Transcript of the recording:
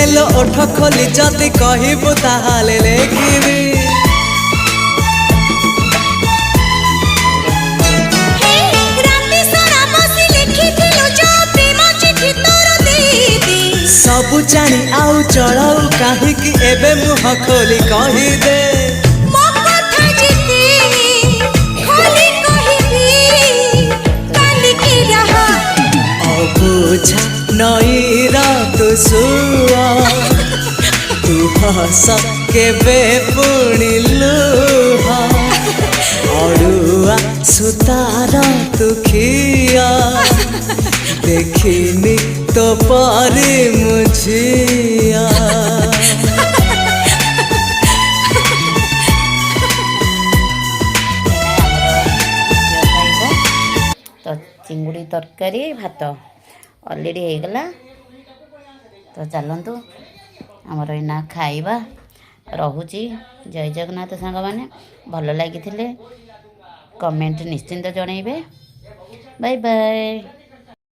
लो ओठ खोली जदि कहबू ताहाले लेखिबी सबु जानी आउ चढ़ाऊ काहीकि एबे मुह खोली कही दे बुझा नईर तू सुआ तू हस केबे पुणी लुह अड़ुआ सुतार तू खिया देखिनी तो पारी मुझिया तो चिंगुड़ी तरकारी भात अलरेडी हो गला। तो चलतु आमर एना खाइबा रहुची। जय जगन्नाथ सांग मैंने भल लगी कमेंट निश्चिंत जनइबे। Bye bye.